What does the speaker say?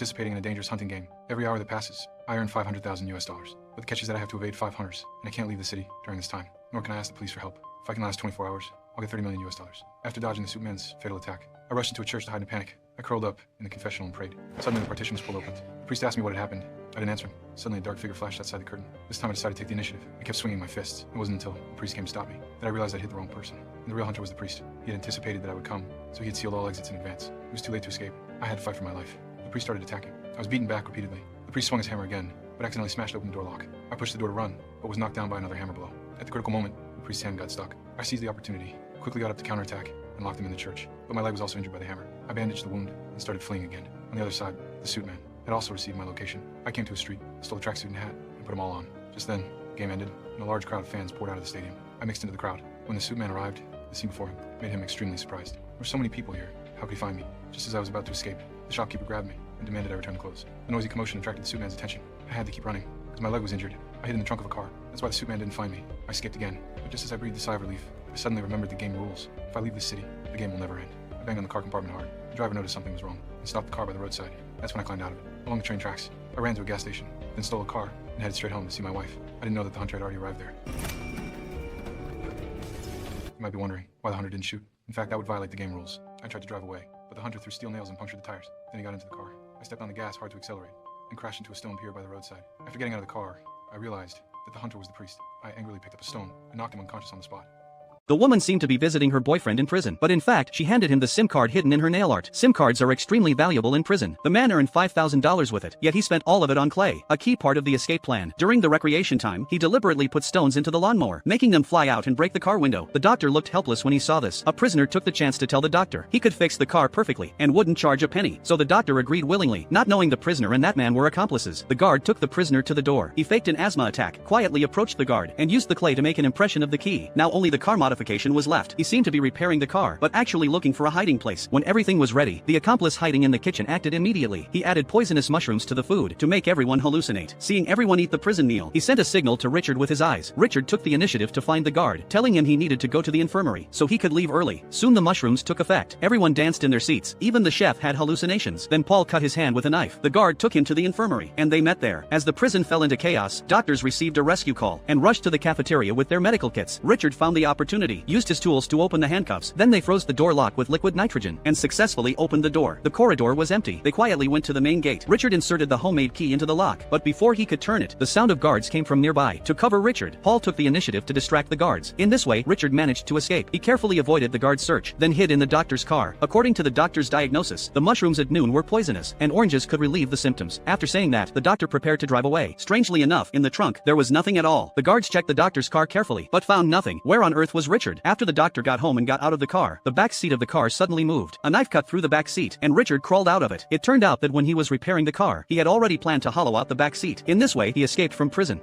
participating in a dangerous hunting game. Every hour that passes, I earn 500,000 US dollars. But the catch is that I have to evade 5 hunters, and I can't leave the city during this time, nor can I ask the police for help. If I can last 24 hours, I'll get 30 million US dollars. After dodging the Superman's fatal attack, I rushed into a church to hide in a panic. I curled up in the confessional and prayed. Suddenly the partition was pulled open. The priest asked me what had happened. I didn't answer him. Suddenly a dark figure flashed outside the curtain. This time I decided to take the initiative. I kept swinging my fists. It wasn't until the priest came to stop me that I realized I'd hit the wrong person. And the real hunter was the priest. He had anticipated that I would come, so he had sealed all exits in advance. It was too late to escape. I had to fight for my life. The priest started attacking. I was beaten back repeatedly. The priest swung his hammer again, but accidentally smashed open the door lock. I pushed the door to run, but was knocked down by another hammer blow. At the critical moment, the priest's hand got stuck. I seized the opportunity, quickly got up to counterattack, and locked him in the church. But my leg was also injured by the hammer. I bandaged the wound and started fleeing again. On the other side, the suit man had also received my location. I came to a street, stole a tracksuit and hat, and put them all on. Just then, the game ended, and a large crowd of fans poured out of the stadium. I mixed into the crowd. When the suit man arrived, the scene before him made him extremely surprised. There were so many people here. How could he find me? Just as I was about to escape, the shopkeeper grabbed me and demanded I return the clothes. The noisy commotion attracted the suit man's attention. I had to keep running, because my leg was injured. I hid in the trunk of a car. That's why the suit man didn't find me. I escaped again, but just as I breathed a sigh of relief, I suddenly remembered the game rules. If I leave this city, the game will never end. I banged on the car compartment hard. The driver noticed something was wrong and stopped the car by the roadside. That's when I climbed out of it. Along the train tracks, I ran to a gas station, then stole a car and headed straight home to see my wife. I didn't know that the hunter had already arrived there. You might be wondering why the hunter didn't shoot. In fact, that would violate the game rules. I tried to drive away, but the hunter threw steel nails and punctured the tires. Then he got into the car. I stepped on the gas hard to accelerate and crashed into a stone pier by the roadside. After getting out of the car, I realized that the hunter was the priest. I angrily picked up a stone and knocked him unconscious on the spot. The woman seemed to be visiting her boyfriend in prison, but in fact she handed him the SIM card hidden in her nail art. SIM cards are extremely valuable in prison. The man earned $5,000 with it, yet he spent all of it on clay, a key part of the escape plan. During the recreation time, he deliberately put stones into the lawnmower, making them fly out and break the car window. The doctor looked helpless when he saw this. A prisoner took the chance to tell the doctor he could fix the car perfectly and wouldn't charge a penny, so the doctor agreed willingly, not knowing the prisoner and that man were accomplices. The guard took the prisoner to the door. He faked an asthma attack, quietly approached the guard, and used the clay to make an impression of the key. Now only the car modification was left. He seemed to be repairing the car, but actually looking for a hiding place. When everything was ready, the accomplice hiding in the kitchen acted immediately. He added poisonous mushrooms to the food to make everyone hallucinate. Seeing everyone eat the prison meal, he sent a signal to Richard with his eyes. Richard took the initiative to find the guard, telling him he needed to go to the infirmary so he could leave early. Soon the mushrooms took effect. Everyone danced in their seats. Even the chef had hallucinations. Then Paul cut his hand with a knife. The guard took him to the infirmary, and they met there. As the prison fell into chaos, doctors received a rescue call and rushed to the cafeteria with their medical kits. Richard found the opportunity, used his tools to open the handcuffs. Then they froze the door lock with liquid nitrogen and successfully opened the door. The corridor was empty. They quietly went to the main gate. Richard inserted the homemade key into the lock, but before he could turn it, the sound of guards came from nearby. To cover Richard, Paul took the initiative to distract the guards. In this way, Richard managed to escape. He carefully avoided the guard's search, then hid in the doctor's car. According to the doctor's diagnosis, the mushrooms at noon were poisonous, and oranges could relieve the symptoms. After saying that, the doctor prepared to drive away. Strangely enough, in the trunk, there was nothing at all. The guards checked the doctor's car carefully, but found nothing. Where on earth was Richard? After the doctor got home and got out of the car, the back seat of the car suddenly moved. A knife cut through the back seat, and Richard crawled out of it. It turned out that when he was repairing the car, he had already planned to hollow out the back seat. In this way, he escaped from prison.